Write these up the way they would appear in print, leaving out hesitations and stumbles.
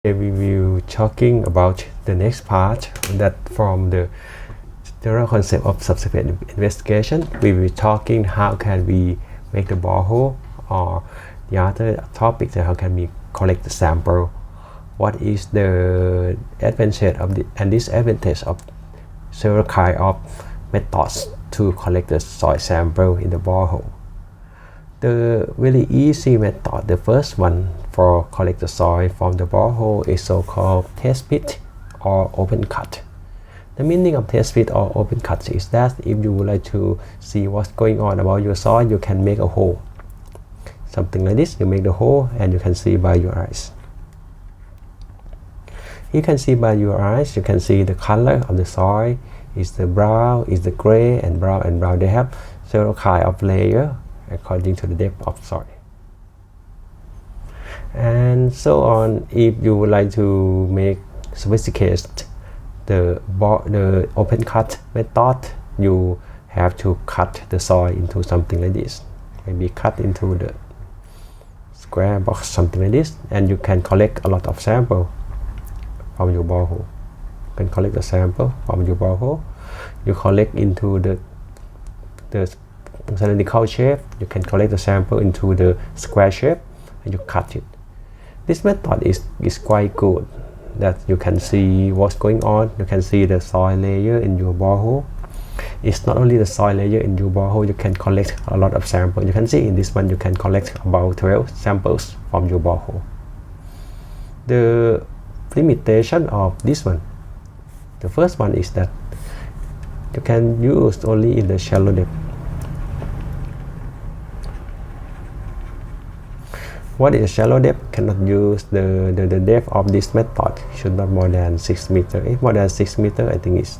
We will talking about the next part that from the general concept of subsequent investigation. We will be talking how can we make the borehole, or the other topic that how can we collect the sample. What is the advantage of and disadvantage of several kind of methods to collect the soil sample in the borehole. The really easy method, the first one for collect the soil from the borehole is so-called test pit or open cut. The meaning of test pit or open cut is that if you would like to see what's going on about your soil, you can make a hole. Something like this, you make the hole and you can see by your eyes. You can see by your eyes, you can see the color of the soil is the brown, is the gray, and brown. They have several kind of layer according to the depth of soil. And so on. If you would like to make sophisticated the open cut method, you have to cut the soil into something like this. Maybe cut into the square box, something like this, and you can collect a lot of sample from your borehole. You can collect the sample from your borehole. You collect into the cylindrical shape. You can collect the sample into the square shape and you cut it. This method is quite good, that you can see what's going on. You can see the soil layer in your borehole. It's not only the soil layer in your borehole, you can collect a lot of samples. You can see in this one you can collect about 12 samples from your borehole. The limitation of this one, the first one is that you can use only in the shallow depth. What is shallow depth? Cannot use the depth of this method, should not more than 6 meters. If more than 6 meters, I think it's,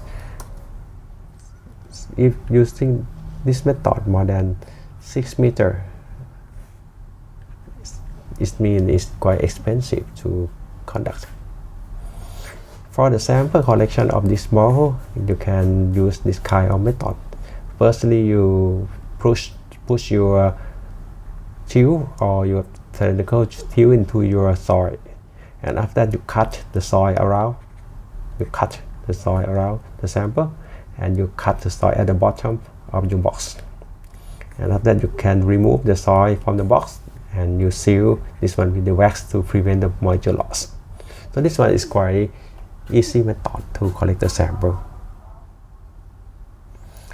if using this method more than 6 meters, it means it's quite expensive to conduct. For the sample collection of this borehole, you can use this kind of method. Firstly, you push your tube or your cylindrical tube into your soil, and after that you cut the soil around. You cut the soil around the sample, and you cut the soil at the bottom of your box. And after that you can remove the soil from the box, and you seal this one with the wax to prevent the moisture loss. So this one is quite easy method to collect the sample.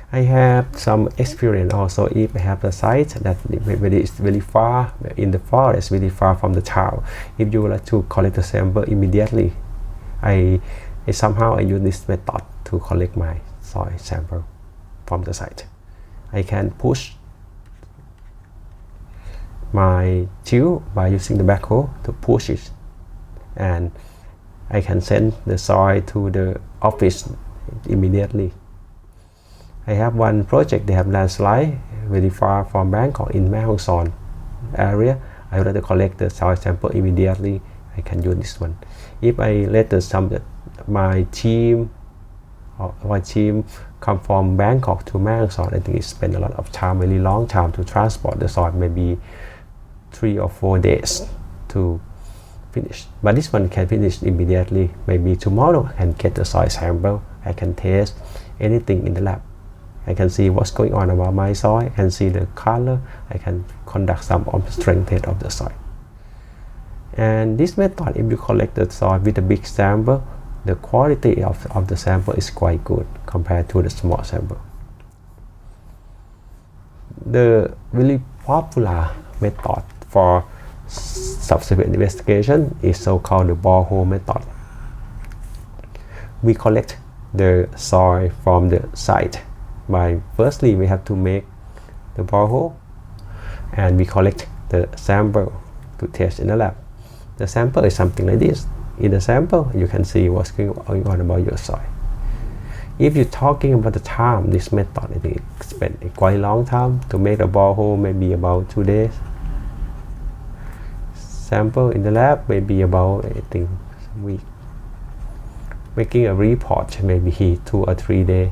I have some experience also. If I have a site that maybe is really far in the forest, really far from the town, if you would like to collect the sample immediately, I somehow use this method to collect my soil sample from the site. I can push my tube by using the backhoe to push it, and I can send the soil to the office immediately. I have one project, they have landslide very far from Bangkok in Mae Hong Son area. I would like to collect the soil sample immediately. I can use this one. If I let my team come from Bangkok to Mae Hong Son, I think it spend a lot of time, really long time to transport the soil, maybe 3 or 4 days to finish. But this one can finish immediately. Maybe tomorrow I can get the soil sample. I can test anything in the lab. I can see what's going on about my soil. I can see the color. I can conduct some strength test of the soil. And this method, if you collect the soil with a big sample, the quality of the sample is quite good compared to the small sample. The really popular method for subsequent investigation is so-called the borehole method. We collect the soil from the site by, firstly we have to make the borehole, and we collect the sample to test in the lab. The sample is something like this. In the sample you can see what's going on about your soil. If you're talking about the time, this method, I think it spent a quite long time to make a borehole, maybe about 2 days. Sample in the lab maybe about, I think, a week. Making a report maybe 2 or 3 days.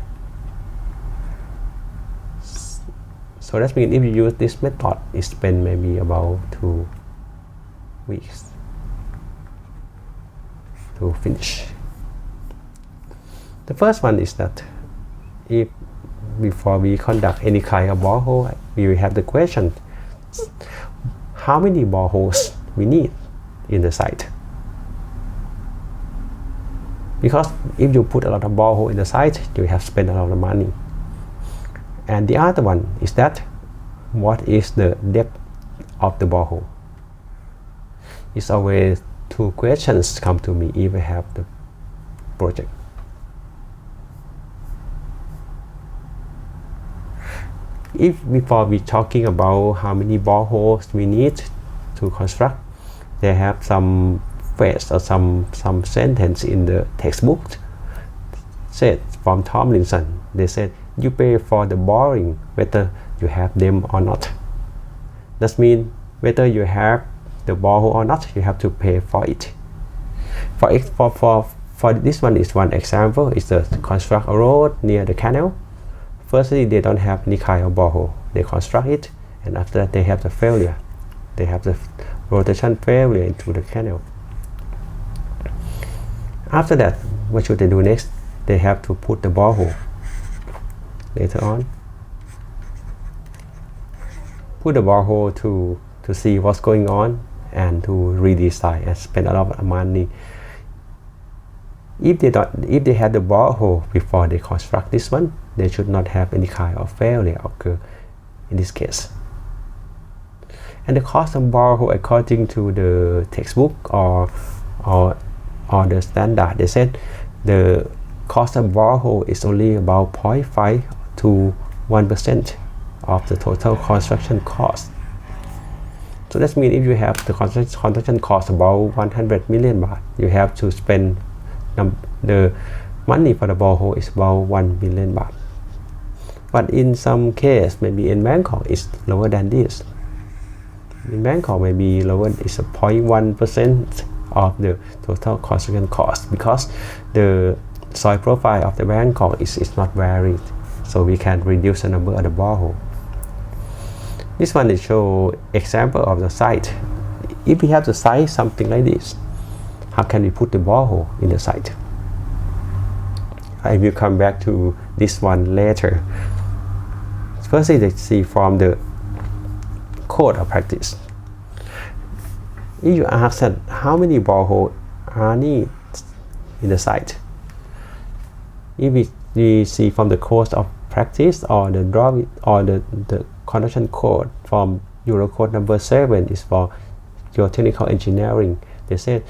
So that means if you use this method, it spend maybe about 2 weeks. to finish. The first one is that if before we conduct any kind of borehole, we will have the question, how many boreholes we need in the site? Because if you put a lot of borehole in the site, you have spent a lot of money. And the other one is that, what is the depth of the borehole? It's always two questions come to me if I have the project. If before we talking about how many boreholes we need to construct, they have some phrase or some sentence in the textbook said from Tomlinson. They said you pay for the boring whether you have them or not. That means whether you have the borehole or not, you have to pay for it. For this one is one example. It's to construct a road near the canal. Firstly, they don't have any kind of borehole. They construct it, and after that they have the failure. They have the rotation failure into the canal. After that, what should they do next? They have to put the borehole later on. Put the borehole to see what's going on and to redesign and spend a lot of money. If they had the borehole before they construct this one, they should not have any kind of failure occur in this case. And the cost of borehole, according to the textbook or the standard, they said the cost of borehole is only about 0.5 to 1% of the total construction cost. So that means if you have the construction cost about 100 million baht, you have to spend the money for the borehole is about 1 billion baht. But in some case, maybe in Bangkok, it's lower than this. In Bangkok, maybe lower is 0.1% of the total construction cost, because the soil profile of the Bangkok is not varied, so we can reduce the number of the borehole. This one is show example of the site. If we have the site something like this, how can we put the borehole in the site? I will come back to this one later. Firstly, let's see from the code of practice. If you ask that how many boreholes are needed in the site, if we see from the code of practice or the drawing or the construction code from Eurocode number 7 is for geotechnical engineering. They said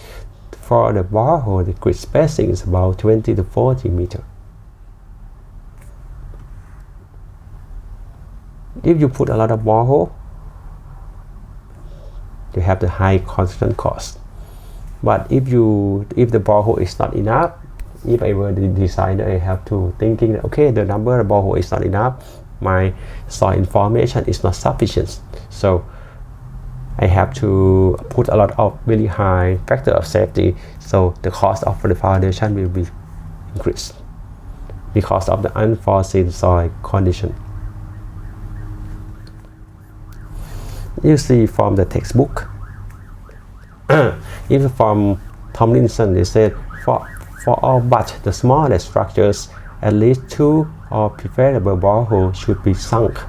for the borehole, the grid spacing is about 20 to 40 meters. If you put a lot of borehole, you have the high construction cost. But if the borehole is not enough, if I were the designer, I have to thinking that, okay, the number of borehole is not enough, my soil information is not sufficient, so I have to put a lot of really high factor of safety, so the cost of the foundation will be increased because of the unforeseen soil condition. You see from the textbook, even from Tomlinson, they said for all but the smallest structures, at least 2 or preferable boreholes should be sunk.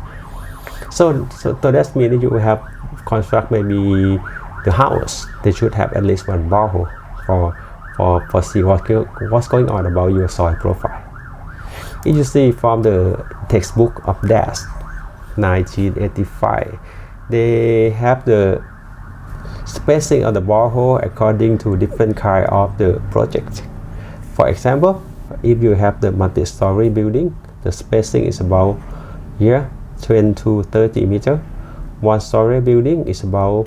So that means you have construct maybe the house, they should have at least 1 borehole for see what's going on about your soil profile. If you see from the textbook of DAS 1985, they have the spacing of the borehole according to different kind of the project. For example, if you have the multi-story building, the spacing is about 20 to 30 meters. 1-story building is about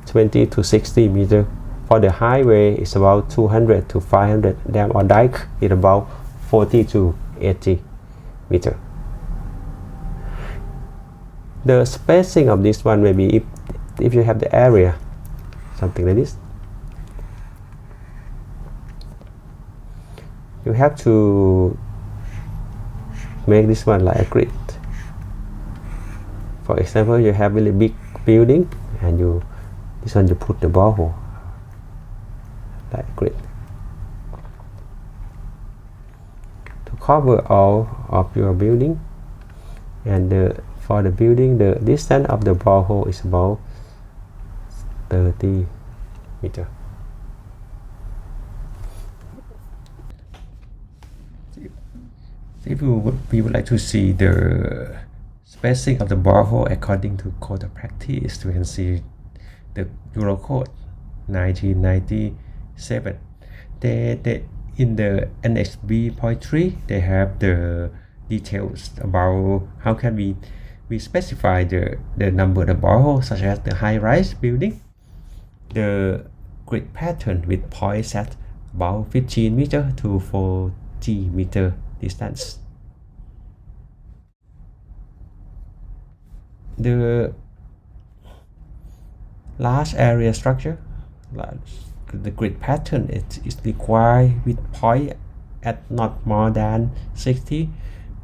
20 to 60 meters. For the highway, it's about 200 to 500. Dam or dike is about 40 to 80 meters. The spacing of this one may be if you have the area, something like this. You have to make this one like a grid. For example, you have really big building, and this one you put the borehole like a grid. cover all of your building, and for the building, the distance of the borehole is about 30 meters. If we would like to see the spacing of the borehole according to code of practice, we can see the Euro Code 1997. They in the Annex B.3, they have the details about how can we specify the number of the borehole, such as the high-rise building, the grid pattern with points at about 15 meter to 40 meter distance. The large area structure, the grid pattern is required with point at not more than 60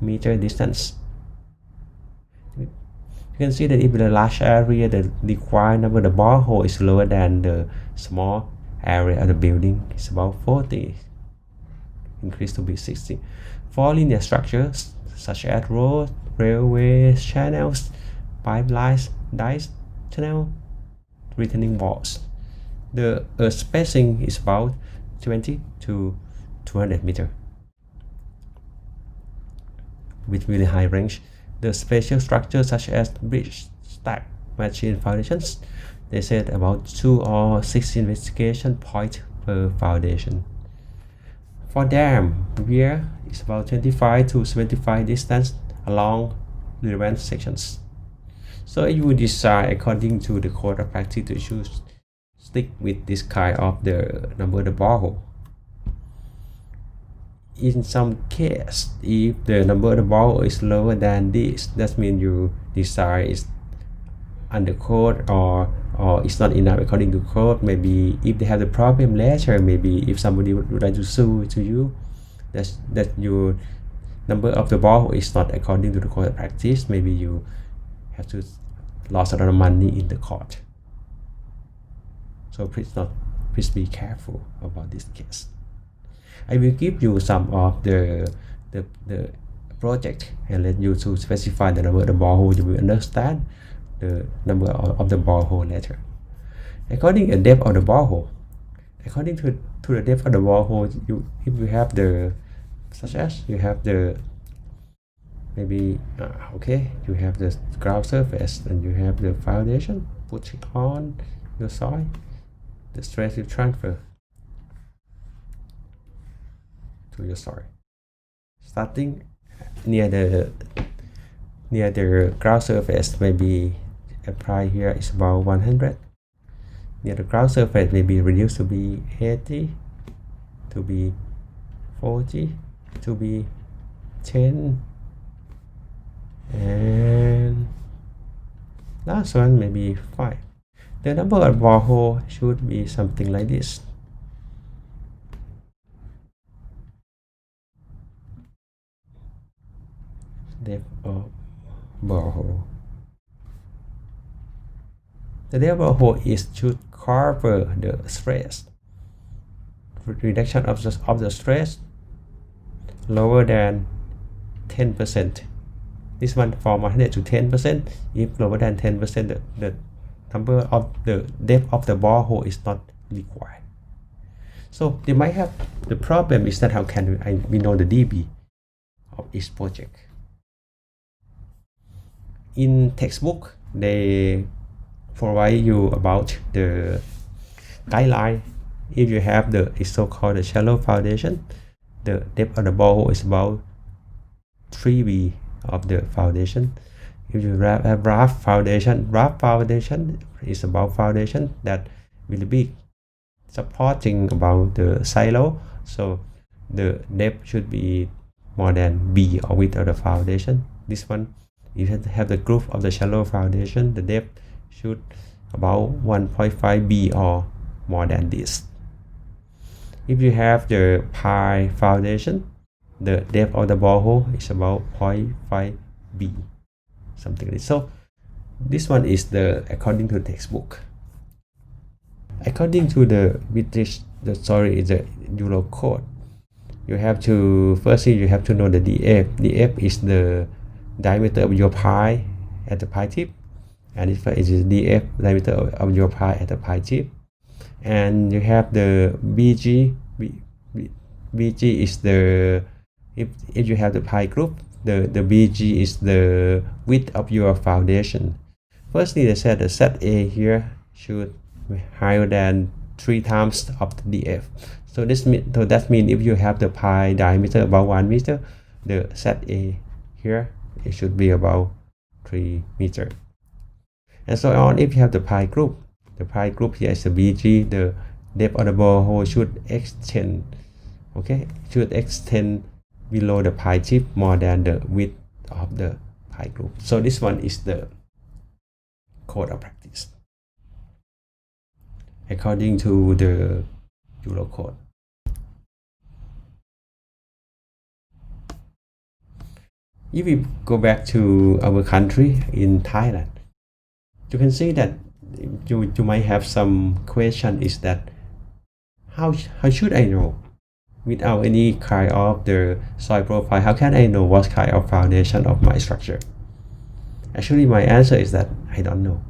meter distance. You can see that if the large area, the required number of the borehole is lower than the small area of the building. It's about 40, increase to be 60. For linear structures such as roads, railways, channels, pipelines, dikes, tunnel, retaining walls, the spacing is about 20 to 200 meter. With really high range, the special structures such as bridge, stack, machine foundations, they said about 2 or 6 investigation points per foundation. For dam, weir is about 25 to 75 distance along relevant sections. So you will decide according to the code of practice to choose stick with this kind of the number of the borehole. In some case, if the number of the borehole is lower than this, that means you decide is under code or it's not enough according to code. Maybe if they have the problem later, maybe if somebody would like to sue to you, that your number of the borehole is not according to the code of practice, maybe you have to lose a lot of money in the court. So please be careful about this case. I will give you some of the project and let you to specify the number of the borehole. You will understand the number of the borehole later. According to the depth of the borehole, according to the depth of the borehole, if you have the such as you have the maybe you have the ground surface and you have the foundation, put it on your soil, the stress will transfer to your soil. Starting near the ground surface, maybe apply here is about 100. Near the ground surface maybe reduced to be 80, to be 40, to be 10, and last one maybe 5. The number of borehole should be something like this. Depth of borehole. The depth of borehole should cover the stress. Reduction of the stress lower than 10%. This one from 100 to 10%. If lower than 10%, the number of the depth of the borehole is not required. So they might have the problem is that how can we know the dB of each project? In textbook, they provide you about the guideline. If you have the so-called shallow foundation, the depth of the borehole is about 3B of the foundation. If you have rough foundation is about foundation that will be supporting about the silo, so the depth should be more than B or width of the foundation. This one, you have the groove of the shallow foundation, the depth should about 1.5 B or more than this. If you have the pi foundation, the depth of the borehole is about 0.5 B, something like this. So this one is the according to the textbook. According to the Euro Code, you have to firstly you have to know the df. Df is the diameter of your pie at the pie tip, and it is df, diameter of your pie at the pie tip. And you have the bg. Bg is the, if you have the pie group, the bg is the width of your foundation. Firstly, they said the set A here should be higher than 3 times of the df. So that means if you have the pie diameter about 1 meter, the set A here, it should be about 3 meter. And so on. If you have the pie group, here is the BG, the depth of the borehole should extend, okay, should extend below the pie tip more than the width of the pie group. So this one is the code of practice according to the Euro code. If we go back to our country in Thailand, you can see that you might have some question is that how should I know without any kind of the soil profile, how can I know what kind of foundation of my structure? Actually, my answer is that I don't know.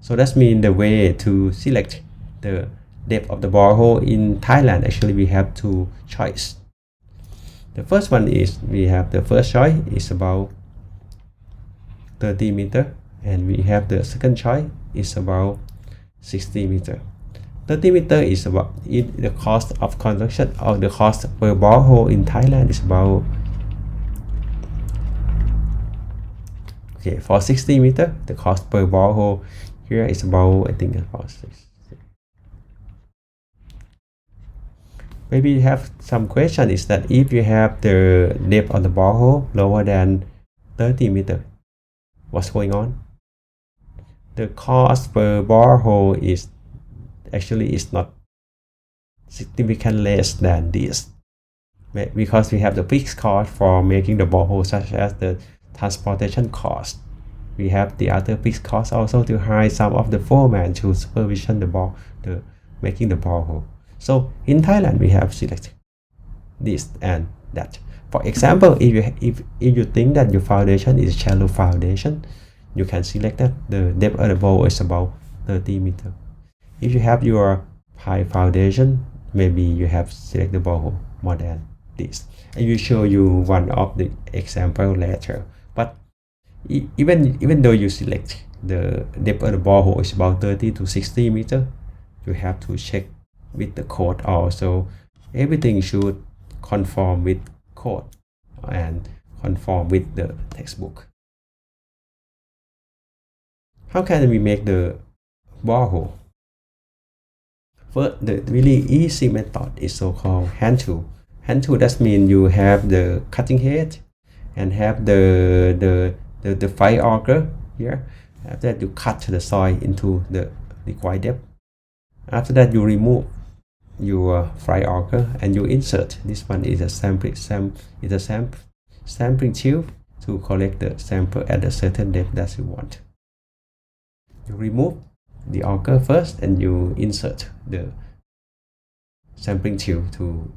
So that means the way to select the depth of the borehole in Thailand, actually we have 2 choices. The first one is we have the first choice is about 30 meter, and we have the second choice is about 60 meter. 30 meter is about the cost of construction, or the cost per borehole in Thailand is about, okay, for 60 meter the cost per borehole here is about, I think about 6. Maybe you have some question is that if you have the depth of the borehole lower than 30 meter, what's going on? The cost per borehole is actually is not significantly less than this, because we have the fixed cost for making the borehole, such as the transportation cost. We have the other fixed cost also to hire some of the foreman to supervision the making the borehole. So in Thailand we have selected this and that. For example, if you think that your foundation is shallow foundation, you can select that the depth of the borehole is about 30 meter. If you have your pie foundation, maybe you have select the borehole more than this. I will show you one of the example later. But even though you select the depth of the borehole is about 30 to 60 meter, you have to check with the code also. Everything should conform with code and conform with the textbook. How can we make the borehole? First, the really easy method is so-called hand tool. Hand tool, that means you have the cutting head and have the fire auger here. After that, you cut the soil into the required depth. After that, you remove your fire auger and you insert. This one is a sampling tube to collect the sample at a certain depth that you want. You remove the auger first and you insert the sampling tube to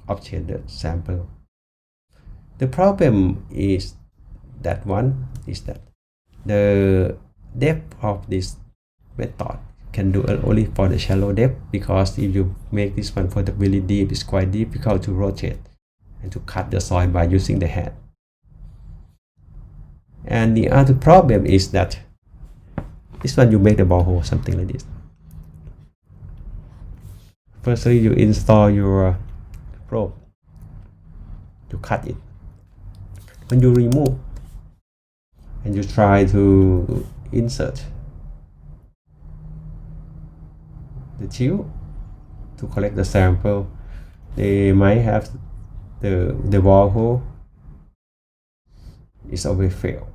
obtain the sample. The problem is that the depth of this method can do only for the shallow depth, because if you make this one for the really deep, it's quite difficult to rotate and to cut the soil by using the hand. And the other problem is that this one you make the borehole something like this. Firstly, you install your probe, you cut it. When you remove and you try to insert the tube to collect the sample, they might have the borehole is always fail.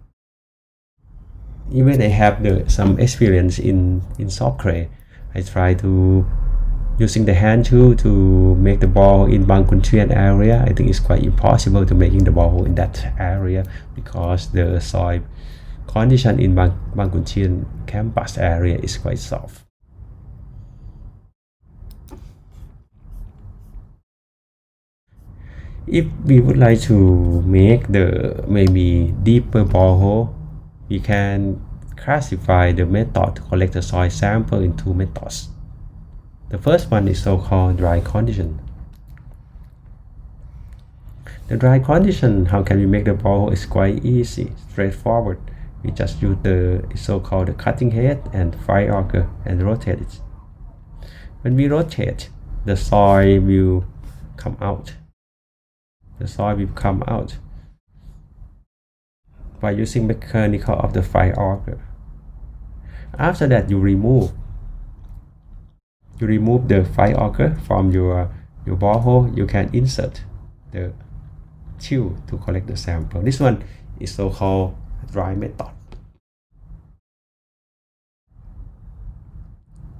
Even I have some experience in soft clay. I try to using the hand tool to make the borehole in Bang Khun Chien area. I think it's quite impossible to making the borehole in that area, because the soil condition in Bang Khun Chien campus area is quite soft. If we would like to make the maybe deeper borehole, we can classify the method to collect the soil sample in two methods. The first one is so-called dry condition. The dry condition, how can we make the borehole, is quite easy, straightforward. We just use the so-called the cutting head and fire auger and rotate it. When we rotate, the soil will come out. The soil will come out by using mechanical of the fire auger. After that, you remove the fire auger from your borehole. You can insert the tube to collect the sample. This one is so-called dry method.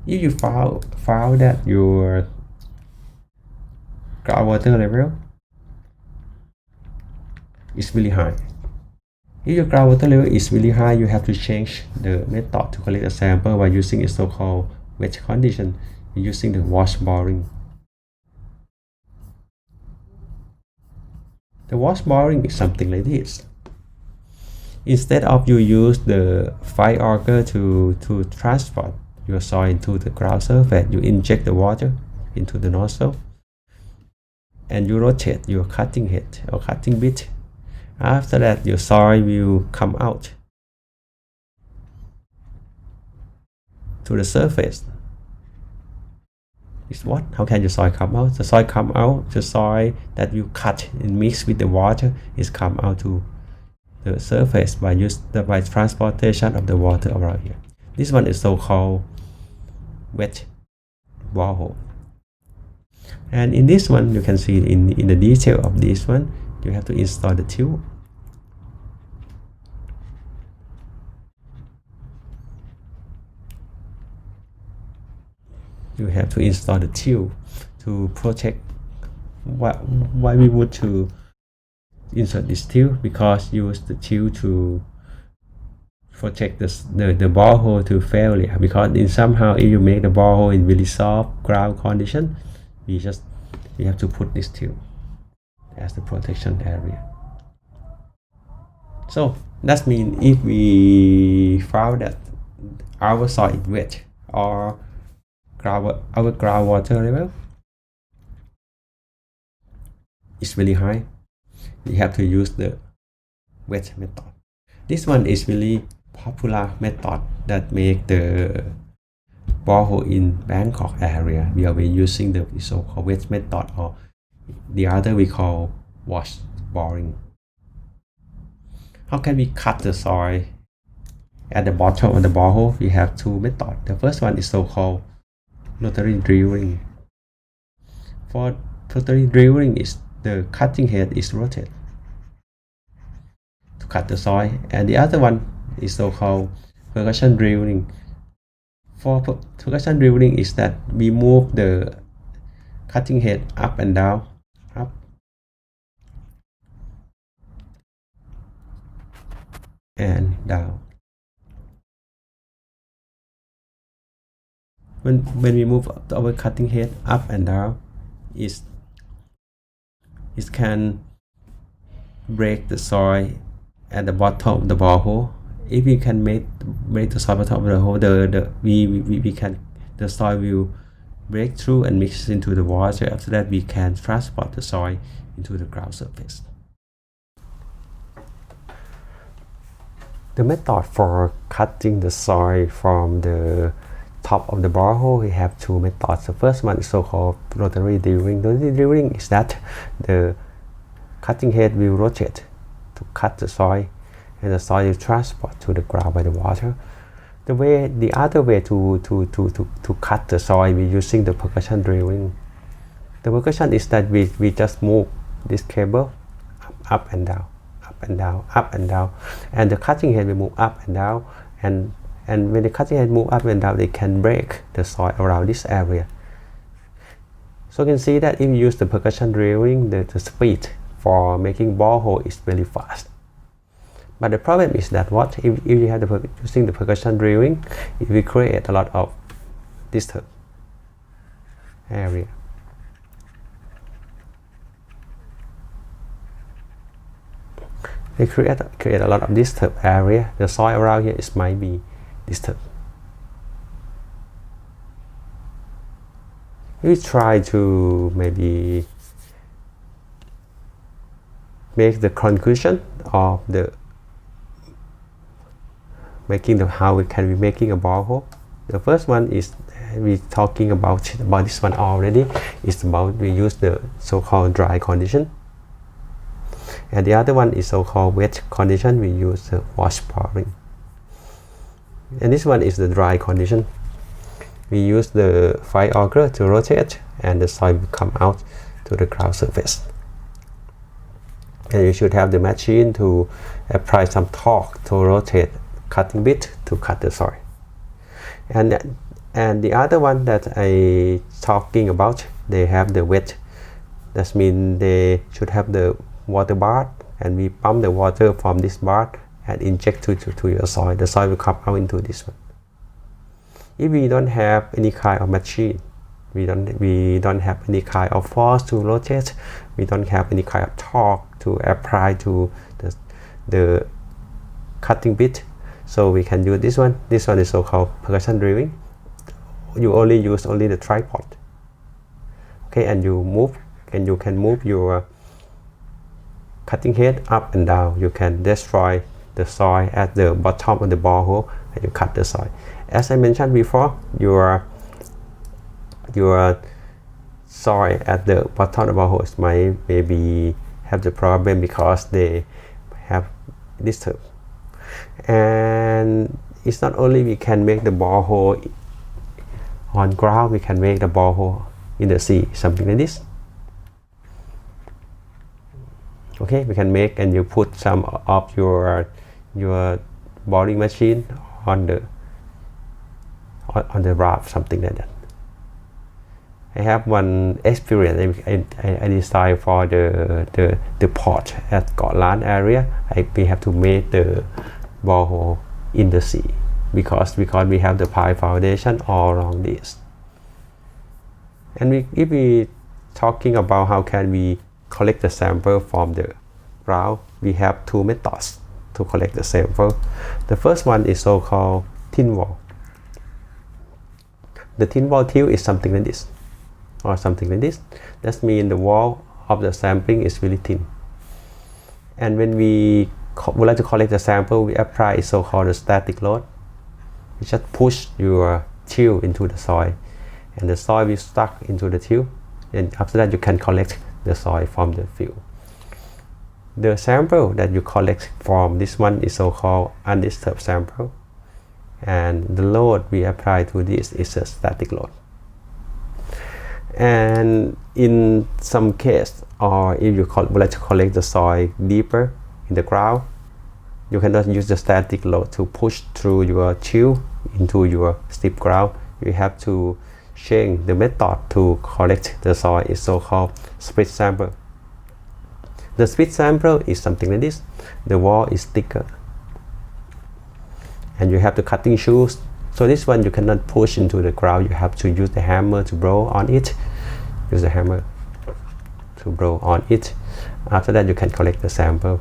If you found that your groundwater level is really high. If your groundwater level is really high, you have to change the method to collect the sample by using a so-called wet condition, using the wash boring. The wash boring is something like this. Instead of you use the fire auger to transport your soil into the ground surface, you inject the water into the nozzle and you rotate your cutting head or cutting bit. After that, your soil will come out to the surface. It's what? How can your soil come out? The soil come out, the soil that you cut and mix with the water is come out to the surface by transportation of the water around here. This one is so-called wet borehole. And in this one, you can see in the detail of this one, you have to install the tube. You have to install the tube to protect. Why we would to insert this tube? Because use the tube to protect the borehole to failure. Because in somehow if you make the borehole in really soft ground condition, we have to put this tube as the protection area. So that means if we found that our soil is wet or our groundwater level is really high, we have to use the wet method. This one is really popular method that make the borehole in Bangkok area. We are using the so-called wet method, or the other we call wash boring. How can we cut the soil at the bottom of the borehole? We have two methods. The first one is so-called Notary Drilling. For Notary Drilling, is the cutting head is rotated to cut the soil, and the other one is so-called percussion drilling. For percussion drilling is that we move the cutting head up and down, up and down. When we move our cutting head up and down, it can break the soil at the bottom of the borehole. If we can make the soil bottom of the hole, the soil will break through and mix into the water. After that, we can transport the soil into the ground surface. The method for cutting the soil from the top of the borehole, we have two methods. The first one is so-called rotary drilling. Rotary drilling is that the cutting head will rotate to cut the soil, and the soil is transported to the ground by the water. The other way to cut the soil, we're using the percussion drilling. The percussion is that we just move this cable up and down, up and down, up and down, and the cutting head will move up and down, and when the cutting head move up and down, they can break the soil around this area. So you can see that if you use the percussion drilling, the speed for making borehole is very fast. But the problem is that if you have using the percussion drilling, it will create a lot of disturb area. They create a lot of disturbed area. The soil around here might be disturbed. We try to maybe make the conclusion of the how we can be making a borehole. The first one is we talking about this one already. It's about we use the so-called dry condition, and the other one is so-called wet condition. We use the wash boring, and this one is the dry condition. We use the fire auger to rotate, and the soil will come out to the ground surface. And you should have the machine to apply some torque to rotate cutting bit to cut the soil. And the other one that I talking about, they have the wet. That means they should have the water bath, and we pump the water from this bath and inject to your soil. The soil will come out into this one. If we don't have any kind of machine, we don't have any kind of force to rotate, we don't have any kind of torque to apply to the cutting bit, so we can use this one. This one is so-called percussion drilling. You only use the tripod, okay, and you can move your cutting head up and down. You can destroy the soil at the bottom of the borehole, and you cut the soil. As I mentioned before, your soil at the bottom of the borehole maybe have the problem because they have disturbed. And it's not only we can make the borehole on ground, we can make the borehole in the sea, something like this. Okay, we can make, and you put some of your boring machine on the raft, something like that. I have one experience. I designed for the port at Gatland area. We have to make the borehole in the sea because we have the pipe foundation all around this. And if we talking about how can we collect the sample from the ground, we have two methods to collect the sample. The first one is so-called thin wall. The thin wall tube is something like this, or something like this. That means the wall of the sampling is really thin. And when we would like to collect the sample, we apply so-called a static load. You just push your tube into the soil, and the soil will stuck into the tube. And after that, you can collect the soil from the field. The sample that you collect from this one is so-called undisturbed sample, and the load we apply to this is a static load. And in some case, or if you would like to collect the soil deeper in the ground, you cannot use the static load to push through your tube into your steep ground. You have to change the method to collect the soil. Is so-called split sample. The split sample is something like this. The wall is thicker, and you have the cutting shoes. So this one you cannot push into the ground. You have to use the hammer to blow on it. Use the hammer to blow on it. After that, you can collect the sample.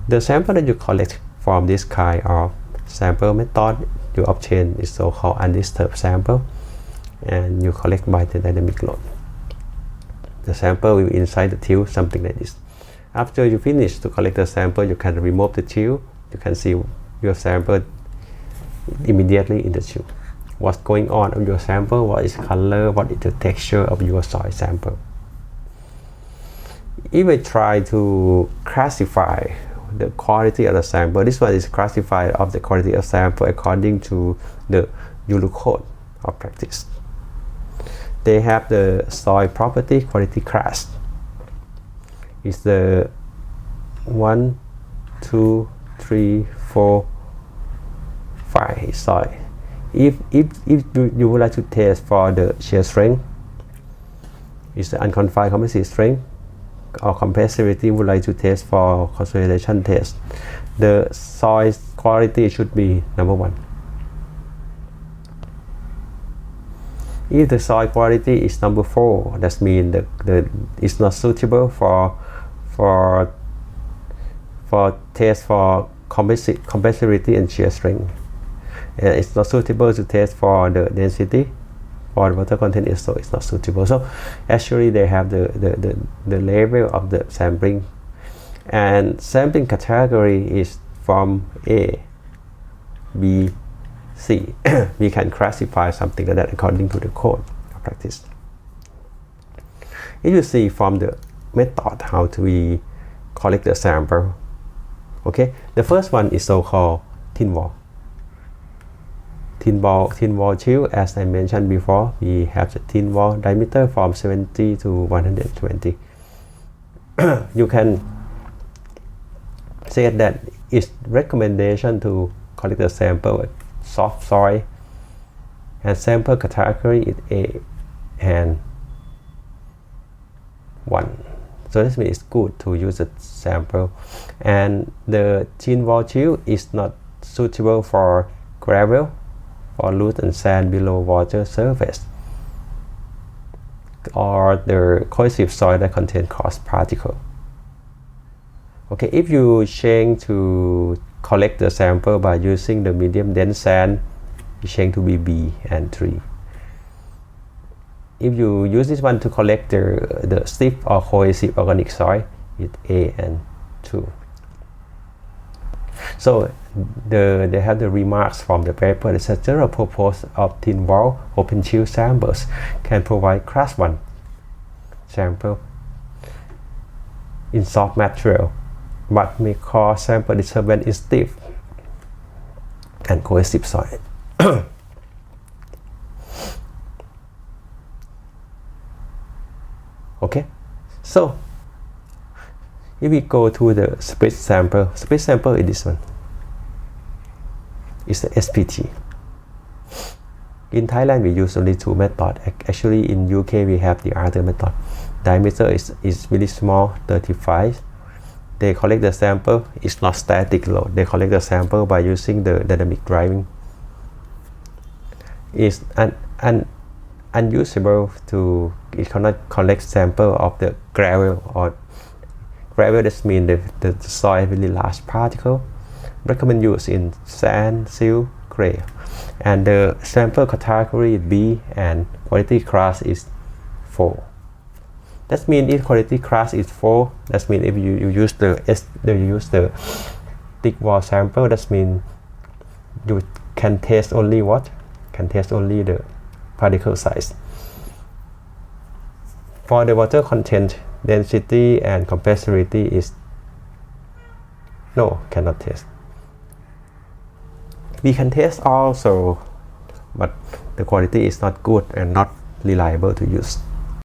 The sample that you collect from this kind of sample method you obtain is so-called undisturbed sample, and you collect by the dynamic load. The sample will be inside the tube, something like this. After you finish to collect the sample, you can remove the tube. You can see your sample immediately in the tube. What's going on your sample, what is color, what is the texture of your soil sample. If I try to classify the quality of the sample, this one is classified of the quality of sample according to the Euro code of practice. They have the soil property quality class. It's the 1, 2, 3, 4, 5 soil. If you would like to test for the shear strength, it's the unconfined compressive strength, or compressivity would like to test for consolidation test. The soil quality should be number 1. If the soil quality is number 4, that means it's not suitable for for test for compressibility and shear strength. It's not suitable to test for the density. For the water content is so it's not suitable. So actually they have the level of the sampling, and sampling category is from A, B, C. We can classify something like that according to the code of practice. If you see from the method how to we collect the sample, okay, the first one is so-called thin wall. Thin wall chill, as I mentioned before, we have the thin wall diameter from 70 to 120. You can say that it's recommendation to collect the sample with soft soil, and sample category is A and 1. So this means it's good to use a sample, and the thin wall chill is not suitable for gravel, for loose and sand below water surface, or the corrosive soil that contain coarse particle. Okay, if you change to collect the sample by using the medium dense sand, you change to be B and 3. If you use this one to collect the stiff or cohesive organic soil, it's A and 2. So they have the remarks from the paper. The general purpose of thin wall open chill samples can provide class 1 sample in soft material, but may cause sample disturbance in stiff and cohesive soil. Okay, so if we go to the split sample is this one. It's the SPT. In Thailand, we use only 2 methods. Actually, in UK, we have the other method. Diameter is really small, 35. They collect the sample. It's not static load. They collect the sample by using the dynamic driving. It's unusable to, it cannot collect sample of the gravel, or gravel. That means the soil really large particle. Recommend use in sand, silt, clay, and the sample category is B and quality class is 4. That means if quality class is 4, that means if you use the thick wall sample, that means you can test only what? Can test only the particle size. For the water content, density and compressibility is no, cannot test. We can test also, but the quality is not good and not reliable to use.